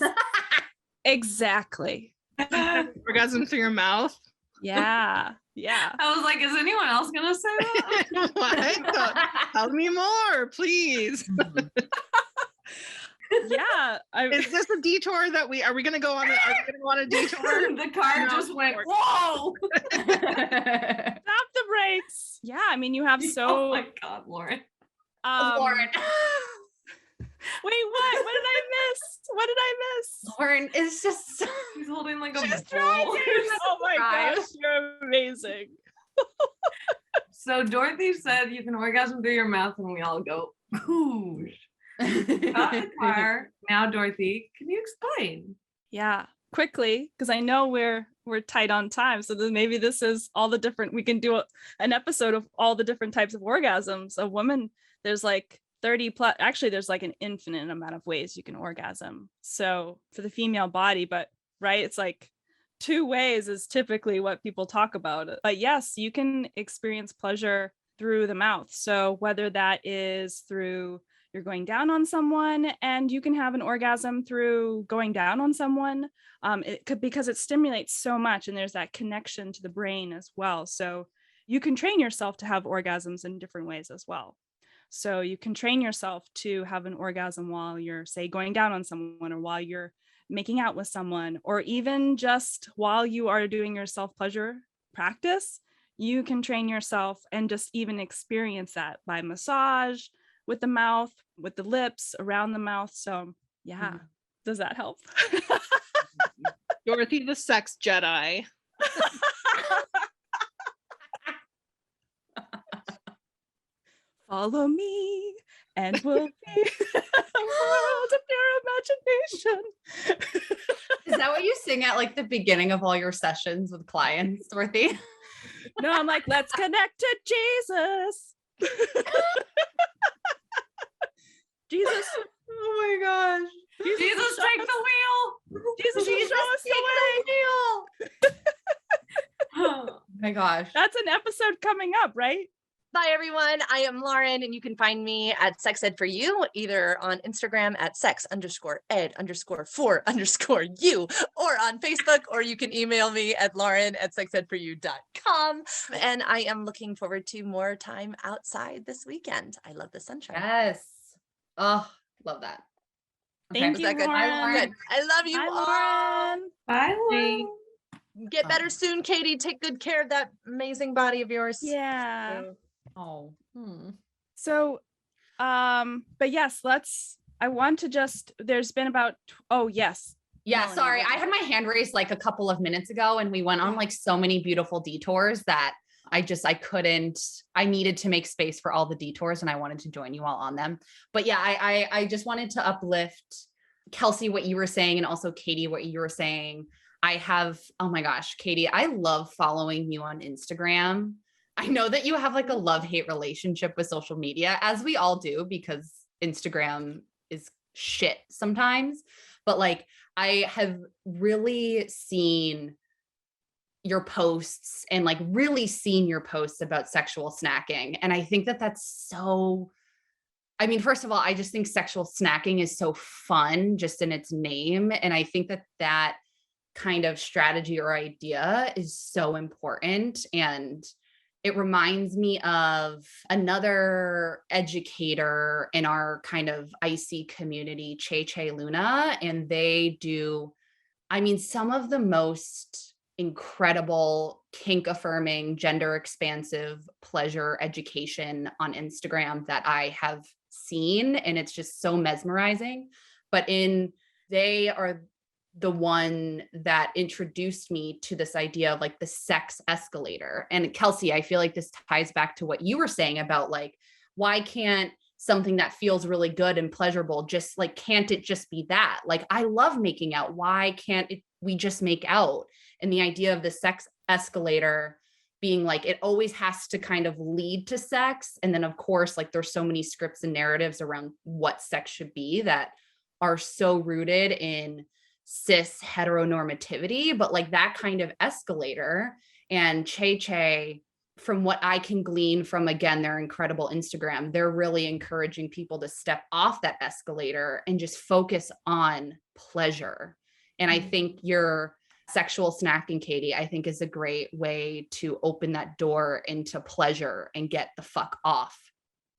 Orgasm through your mouth. Yeah. I was like, is anyone else gonna say that? What? Tell me more, please. Yeah. Is this a detour that are we gonna go on? Are we gonna go on a detour? The car just went, whoa! Stop the brakes. Yeah, I mean, you have so. Oh my God, Lauren. Lauren. Wait, what? What did I miss? Lauren is just. She's holding like a bowl. Oh my gosh, you're amazing. So Dorothy said you can orgasm through your mouth, and we all go, whoosh. Got the car. Now, Dorothy, can you explain? Yeah, quickly, because I know we're tight on time. So maybe this is all the different. We can do an episode of all the different types of orgasms. A woman, there's like 30 plus. Actually, there's like an infinite amount of ways you can orgasm. So for the female body, but right, it's like 2 ways is typically what people talk about. But yes, you can experience pleasure through the mouth. So whether that is through you're going down on someone, and you can have an orgasm through going down on someone, it could, because it stimulates so much, and there's that connection to the brain as well. So you can train yourself to have orgasms in different ways as well. So you can train yourself to have an orgasm while you're, say, going down on someone, or while you're making out with someone, or even just while you are doing your self-pleasure practice. You can train yourself and just even experience that by massage, with the mouth, with the lips, around the mouth. So yeah, does that help? Dorothy, the sex Jedi. Follow me and we'll be a world of your imagination. Is that what you sing at like the beginning of all your sessions with clients, Dorothy? No, I'm like, let's connect to Jesus. Jesus. Oh my gosh. Jesus, take the wheel. Jesus, will show us the way. Oh my gosh. That's an episode coming up, right? Bye, everyone. I am Lauren, and you can find me at Sex Ed for You, either on Instagram at sex_ed_for_you, or on Facebook, or you can email me at lauren@sexedforyou.com. And I am looking forward to more time outside this weekend. I love the sunshine. Yes. Oh, love that. Thank Was you, that good? Lauren. Good. I love you Bye, all. Lauren. Bye, Lauren. Get better soon, Katie. Take good care of that amazing body of yours. Yeah. Oh. So, but yes, I want to there's been about, oh, yes. Yeah, Melanie, sorry. what I had my hand raised like a couple of minutes ago and we went on like so many beautiful detours that I needed to make space for all the detours and I wanted to join you all on them. But yeah, I just wanted to uplift Kelsey, what you were saying, and also Katie, what you were saying. Oh my gosh, Katie, I love following you on Instagram. I know that you have like a love-hate relationship with social media, as we all do, because Instagram is shit sometimes. But like, I have really seen your posts and like really seen your posts about sexual snacking. And I think that that's so, I mean, first of all, I just think sexual snacking is so fun just in its name. And I think that that kind of strategy or idea is so important. And it reminds me of another educator in our kind of icy community, Che Luna, and they do, I mean, some of the most incredible kink affirming, gender expansive pleasure education on Instagram that I have seen. And it's just so mesmerizing. But they are the one that introduced me to this idea of like the sex escalator. And Kelsey, I feel like this ties back to what you were saying about like, why can't something that feels really good and pleasurable can't it just be that? Like, I love making out. Why can't we just make out? And the idea of the sex escalator being like, it always has to kind of lead to sex. And then of course, like there's so many scripts and narratives around what sex should be that are so rooted in cis heteronormativity, but like that kind of escalator. And Che, from what I can glean from, again, their incredible Instagram, they're really encouraging people to step off that escalator and just focus on pleasure. And I think your sexual snacking, Katie, I think is a great way to open that door into pleasure and get the fuck off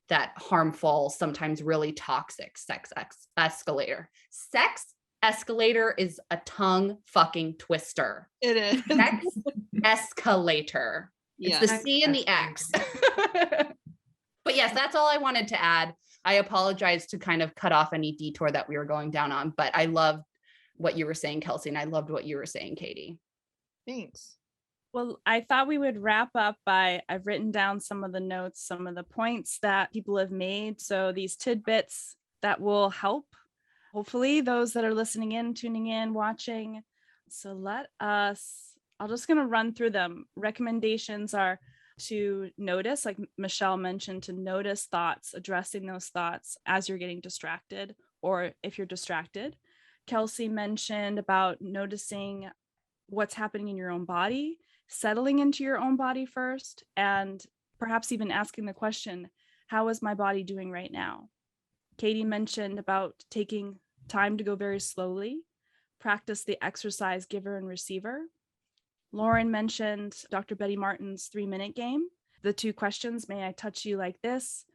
that harmful, sometimes really toxic sex escalator. Sex escalator is a tongue fucking twister. It is. Sex escalator. Yeah. It's the C and the X. But yes, that's all I wanted to add. I apologize to kind of cut off any detour that we were going down on, but I loved what you were saying, Kelsey, and I loved what you were saying, Katie. Thanks. Well, I thought we would wrap up I've written down some of the notes, some of the points that people have made. So these tidbits that will help, hopefully, those that are listening in, tuning in, watching. So I'm just going to run through them. Recommendations are to notice, like Michelle mentioned, to notice thoughts, addressing those thoughts as you're getting distracted, or if you're distracted. Kelsey mentioned about noticing what's happening in your own body, settling into your own body first, and perhaps even asking the question, how is my body doing right now? Katie mentioned about taking time to go very slowly, practice the exercise giver and receiver. Lauren mentioned Dr. Betty Martin's 3-minute game. The 2 questions, may I touch you like this?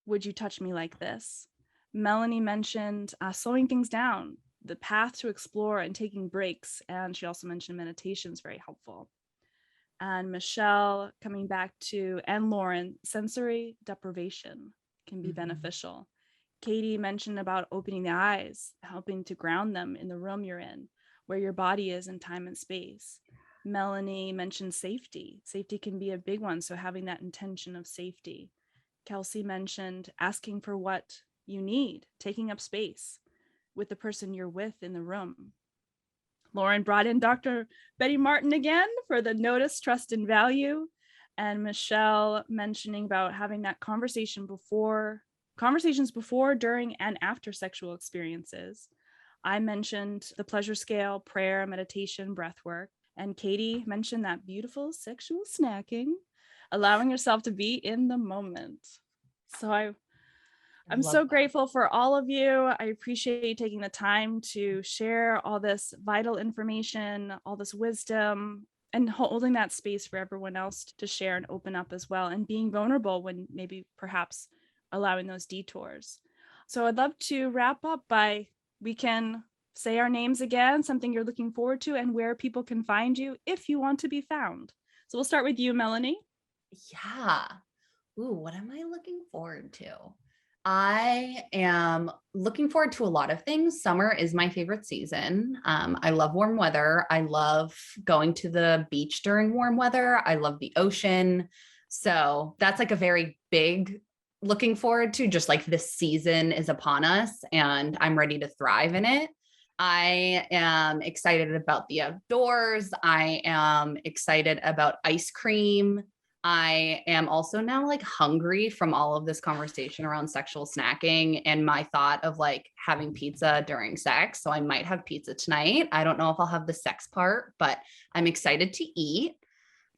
Would you touch me like this? Melanie mentioned slowing things down, the path to explore and taking breaks. And she also mentioned meditation is very helpful. And Michelle coming back to, and Lauren, sensory deprivation can be beneficial. Katie mentioned about opening the eyes, helping to ground them in the room you're in, where your body is in time and space. Melanie mentioned safety. Safety can be a big one, so having that intention of safety. Kelsey mentioned asking for what you need, taking up space with the person you're with in the room. Lauren brought in Dr. Betty Martin again for the notice, trust, and value. And Michelle mentioning about having that conversations before, during, and after sexual experiences. I mentioned the pleasure scale, prayer, meditation, breath work. And Katie mentioned that beautiful sexual snacking, allowing yourself to be in the moment. So I'm so grateful for all of you. I appreciate you taking the time to share all this vital information, all this wisdom, and holding that space for everyone else to share and open up as well, and being vulnerable when maybe perhaps allowing those detours. So I'd love to wrap up by, we can say our names again, something you're looking forward to, and where people can find you if you want to be found. So we'll start with you, Melanie. Yeah. Ooh, what am I looking forward to? I am looking forward to a lot of things. Summer is my favorite season. I love warm weather. I love going to the beach during warm weather. I love the ocean. So that's like a very big looking forward to, just like this season is upon us and I'm ready to thrive in it. I am excited about the outdoors. I am excited about ice cream. I am also now like hungry from all of this conversation around sexual snacking and my thought of like having pizza during sex. So I might have pizza tonight. I don't know if I'll have the sex part, but I'm excited to eat.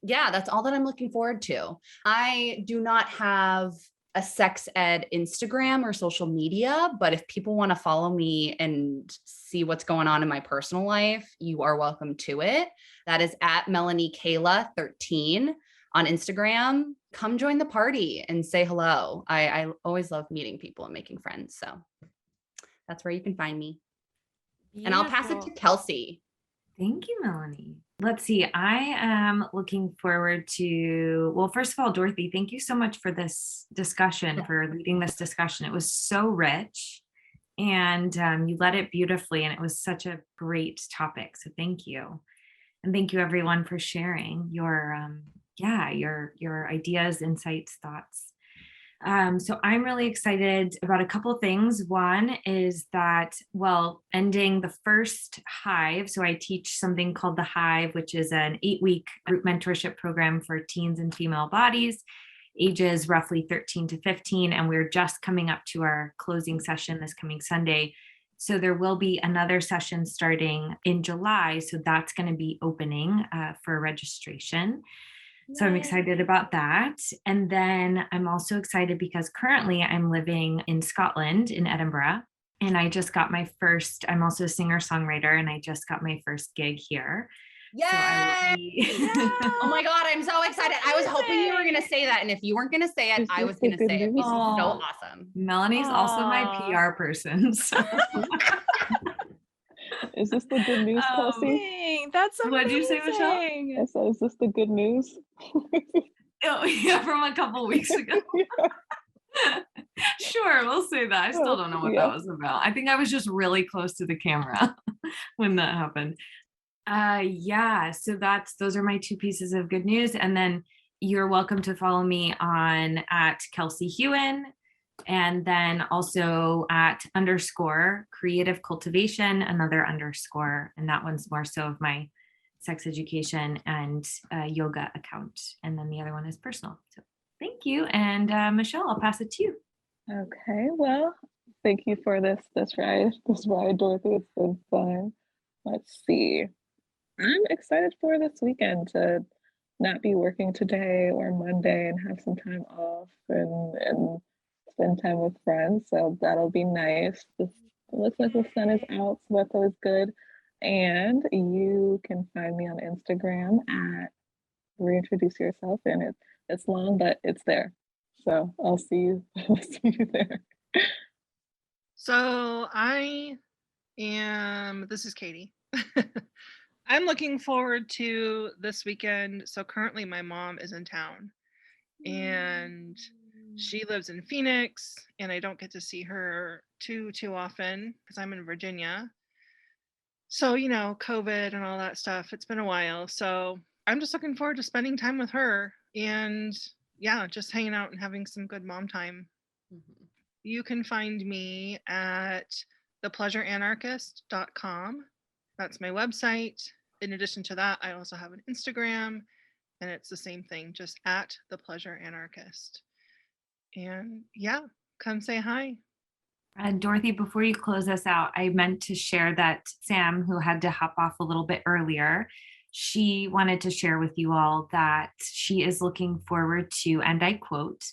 Yeah, that's all that I'm looking forward to. I do not have a sex ed Instagram or social media, but if people want to follow me and see what's going on in my personal life, you are welcome to it. That is at Melanie Kayla 13 on Instagram. Come join the party and say hello. I always love meeting people and making friends. So that's where you can find me. Beautiful. And I'll pass it to Kelsey. Thank you, Melanie. Let's see. I am looking forward to, well, first of all, Dorothy, thank you so much for this discussion, for leading this discussion. It was so rich and you led it beautifully and it was such a great topic. So thank you. And thank you everyone for sharing your ideas, insights, thoughts. So I'm really excited about a couple of things. One is that, ending the first Hive. So I teach something called the Hive, which is an 8-week group mentorship program for teens and female bodies, ages roughly 13 to 15. And we're just coming up to our closing session this coming Sunday. So there will be another session starting in July. So that's going to be opening for registration. So I'm excited about that. And then I'm also excited because currently I'm living in Scotland, in Edinburgh. And I just got my first, I'm also a singer-songwriter, and I just got my first gig here. Yay! Oh my God, I'm so excited. I was hoping you were going to say that. And if you weren't going to say it, I was going to say it. This is so awesome. Melanie's also my PR person. So. Is this the good news, Kelsey? That's amazing. What did you say, Michelle? I said, is this the good news? Oh, yeah, from a couple weeks ago. Sure, we'll say that. I still don't know what that was about. I think I was just really close to the camera when that happened. So those are my two pieces of good news. And then you're welcome to follow me on at Kelsey Hewen. And then also at _creative cultivation, another _, and that one's more so of my sex education and yoga account. And then the other one is personal. So thank you. And Michelle, I'll pass it to you. Okay, well, thank you for this ride, Dorothy. It's been fun. Let's see. I'm excited for this weekend to not be working today or Monday and have some time off and spend time with friends. So that'll be nice. It looks like the sun is out, so that's always good. And you can find me on Instagram at reintroduce yourself, and it's long, but it's there. So I'll see you there. So this is Katie. I'm looking forward to this weekend. So currently my mom is in town and she lives in Phoenix, and I don't get to see her too often because I'm in Virginia. So, COVID and all that stuff, it's been a while. So I'm just looking forward to spending time with her and just hanging out and having some good mom time. Mm-hmm. You can find me at thepleasureanarchist.com. That's my website. In addition to that, I also have an Instagram, and it's the same thing, just at the Pleasure Anarchist. And yeah, come say hi. Dorothy, before you close us out, I meant to share that Sam, who had to hop off a little bit earlier, she wanted to share with you all that she is looking forward to, and I quote,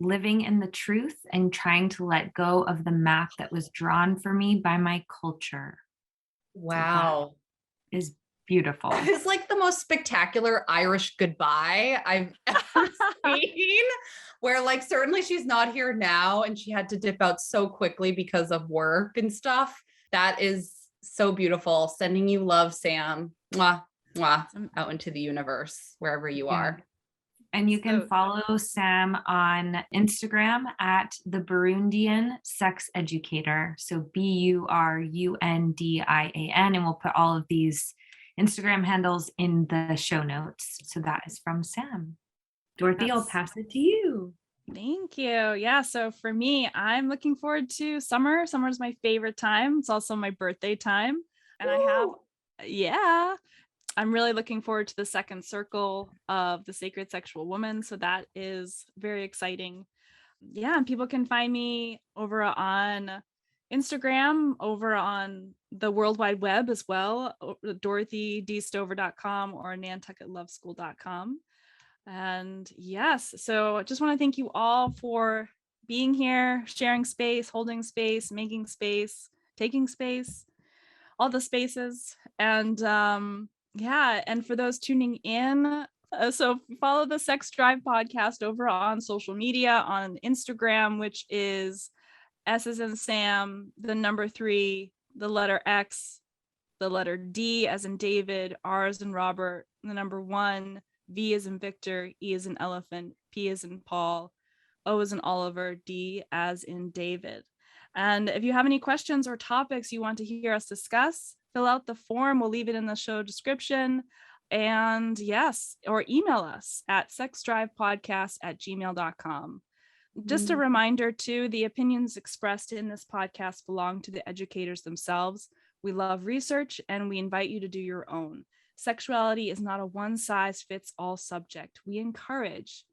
living in the truth and trying to let go of the map that was drawn for me by my culture. Wow. Is beautiful. It's like the most spectacular Irish goodbye I've ever seen, where like certainly she's not here now and she had to dip out so quickly because of work and stuff. That is so beautiful. Sending you love, Sam. Mwah, mwah, out into the universe, wherever you are. And you can follow Sam on Instagram at the Burundian Sex Educator. So BURUNDIAN. And we'll put all of these Instagram handles in the show notes. So that is from Sam. Dorothy, I'll pass it to you. Thank you. Yeah. So for me, I'm looking forward to summer. Summer is my favorite time. It's also my birthday time. And I'm really looking forward to the second circle of the Sacred Sexual Woman. So that is very exciting. Yeah. And people can find me over on Instagram, over on the World Wide Web as well, DorothyDstover.com or nantucketloveschool.com. And yes, so I just want to thank you all for being here, sharing space, holding space, making space, taking space, all the spaces. And and for those tuning in, so follow the Sex Drive podcast over on social media, on Instagram, which is S as in Sam, the number 3, the letter X, the letter D as in David, R as in Robert, the number 1, V as in Victor, E as in Elephant, P as in Paul, O as in Oliver, D as in David. And if you have any questions or topics you want to hear us discuss, fill out the form. We'll leave it in the show description. And yes, or email us at sexdrivepodcast@gmail.com. Just a reminder too, the opinions expressed in this podcast belong to the educators themselves. We love research and we invite you to do your own. Sexuality is not a one-size-fits-all subject. We encourage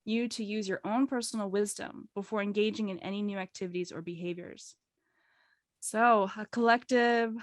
you to use your own personal wisdom before engaging in any new activities or behaviors. So a collective